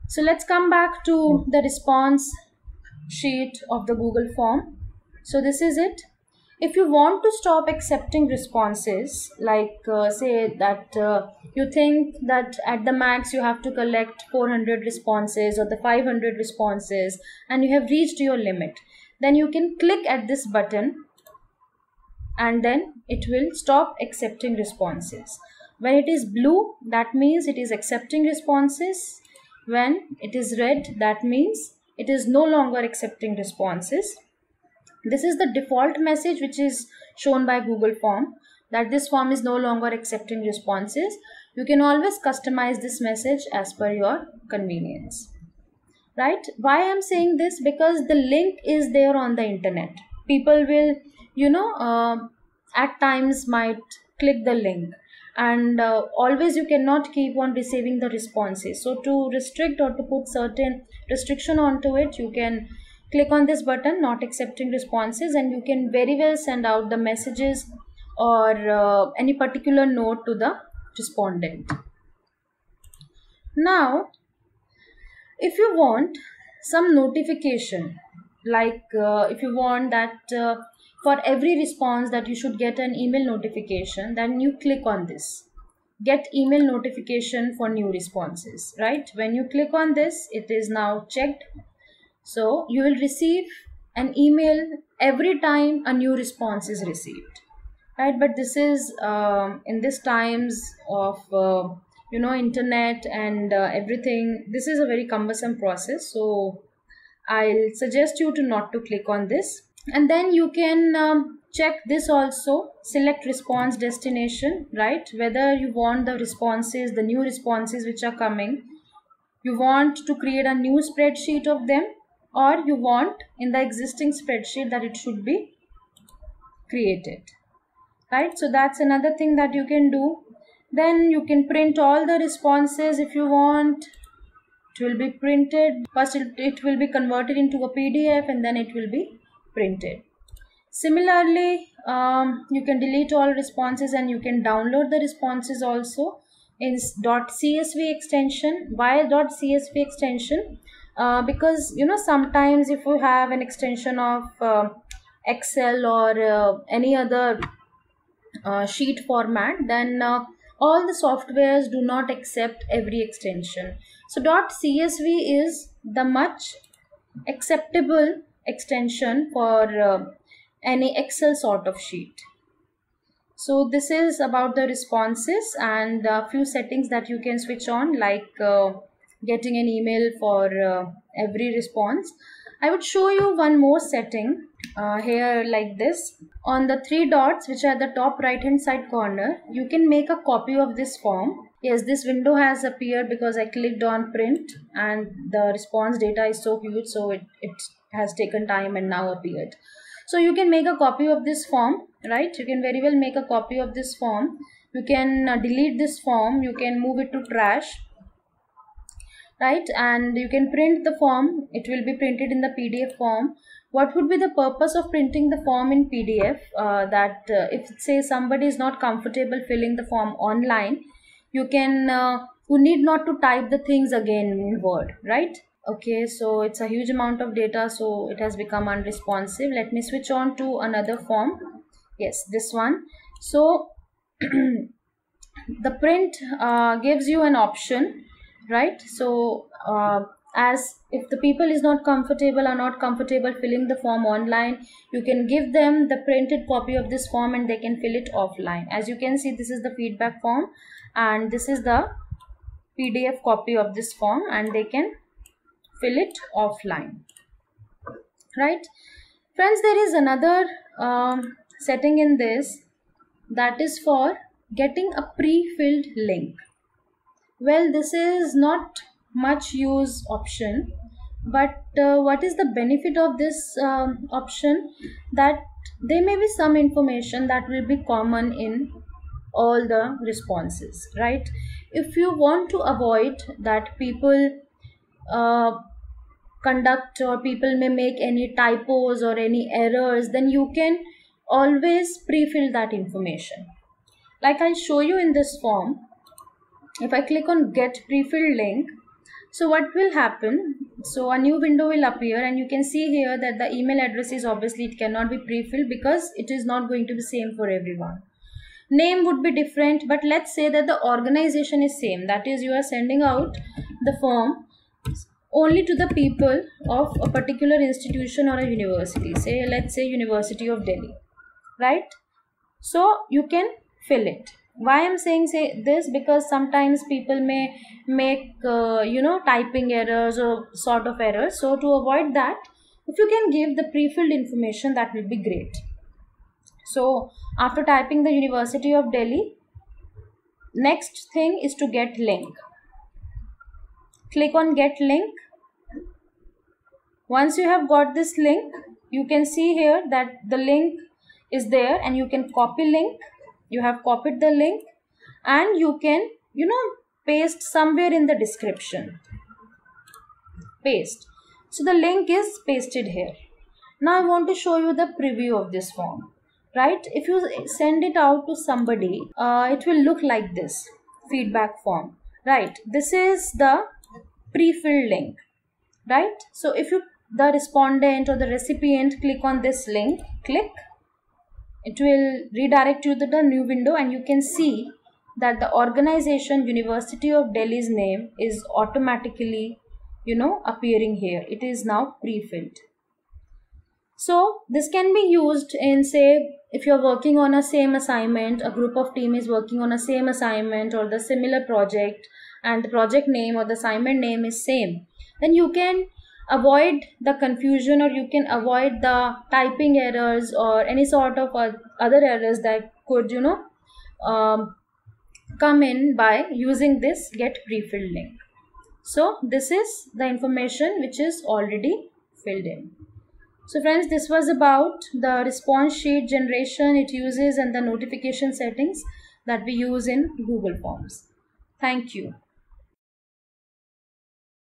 So let's come back to the response sheet of the Google form. So this is it. If you want to stop accepting responses, like say that you think that at the max you have to collect 400 responses or the 500 responses and you have reached your limit, then you can click at this button and then it will stop accepting responses. When it is blue, that means it is accepting responses. When it is red, that means it is no longer accepting responses. This is the default message which is shown by Google Form, that this form is no longer accepting responses. You can always customize this message as per your convenience. Right? Why I'm saying this? Because the link is there on the internet. People will, at times might click the link, and always you cannot keep on receiving the responses. So to restrict or to put certain restriction onto it, you can click on this button, not accepting responses, and you can very well send out the messages or any particular note to the respondent. Now, if you want some notification, like if you want that for every response that you should get an email notification, then you click on this, get email notification for new responses. Right, when you click on this, it is now checked, so you will receive an email every time a new response is received. Right, but this is in this times of internet and everything, this is a very cumbersome process, so I'll suggest you to not to click on this. And then you can check this also, select response destination, right, whether you want the responses, the new responses which are coming, you want to create a new spreadsheet of them, or you want in the existing spreadsheet that it should be created. Right, so that's another thing that you can do. Then you can print all the responses if you want. It will be printed first, it will be converted into a PDF and then it will be printed. Similarly, you can delete all responses and you can download the responses also in .csv extension. Why .csv extension? Because sometimes if you have an extension of Excel or any other sheet format, then all the softwares do not accept every extension. So .csv is the much acceptable extension for any Excel sort of sheet. So this is about the responses and a few settings that you can switch on, like getting an email for every response. I would show you one more setting here, like this. On the three dots which are at the top right hand side corner, you can make a copy of this form. Yes, this window has appeared because I clicked on print and the response data is so huge, so it has taken time and now appeared. So you can make a copy of this form, right? You can very well make a copy of this form. You can delete this form, you can move it to trash, right? And you can print the form, it will be printed in the PDF form. What would be the purpose of printing the form in PDF? If say somebody is not comfortable filling the form online, you can you need not to type the things again in Word, right? Okay, so it's a huge amount of data, so it has become unresponsive. Let me switch on to another form. Yes, this one. So the print gives you an option, right? So as if the people is not comfortable, are not comfortable filling the form online, you can give them the printed copy of this form and they can fill it offline. As you can see, this is the feedback form and this is the PDF copy of this form, and they can fill it offline. Right, friends, there is another setting in this, that is for getting a pre-filled link. Well, this is not much use option, but what is the benefit of this option? That there may be some information that will be common in all the responses, right? If you want to avoid that people conduct or people may make any typos or any errors, then you can always pre-fill that information. Like I'll show you in this form. If I click on get pre-filled link, So what will happen? So a new window will appear, and you can see here that the email address is obviously it cannot be pre-filled because it is not going to be same for everyone. Name would be different, but let's say that the organization is same. That is, you are sending out the form only to the people of a particular institution or a university. Say, let's say University of Delhi, right? So you can fill it. Why I'm saying say this, because sometimes people may make typing errors or sort of errors. So to avoid that, if you can give the pre-filled information, that will be great. So after typing the University of Delhi, next thing is to get link. Click on get link. Once you have got this link, you can see here that the link is there, and you can copy link. You have copied the link, and you can paste somewhere in the description. Paste. So the link is pasted here. Now I want to show you the preview of this form. Right, if you send it out to somebody, it will look like this feedback form. Right, this is the pre-filled link. Right, so if the respondent or the recipient click on this link, it will redirect you to the new window, and you can see that the organization University of Delhi's name is automatically appearing here. It is now pre-filled. So this can be used in, say, if you're working on a same assignment, a group of team is working on a same assignment or the similar project, and the project name or the assignment name is same, then you can avoid the confusion, or you can avoid the typing errors or any sort of other errors that could come in by using this get pre-filled link. So this is the information which is already filled in. So friends, this was about the response sheet generation it uses and the notification settings that we use in Google Forms. Thank you.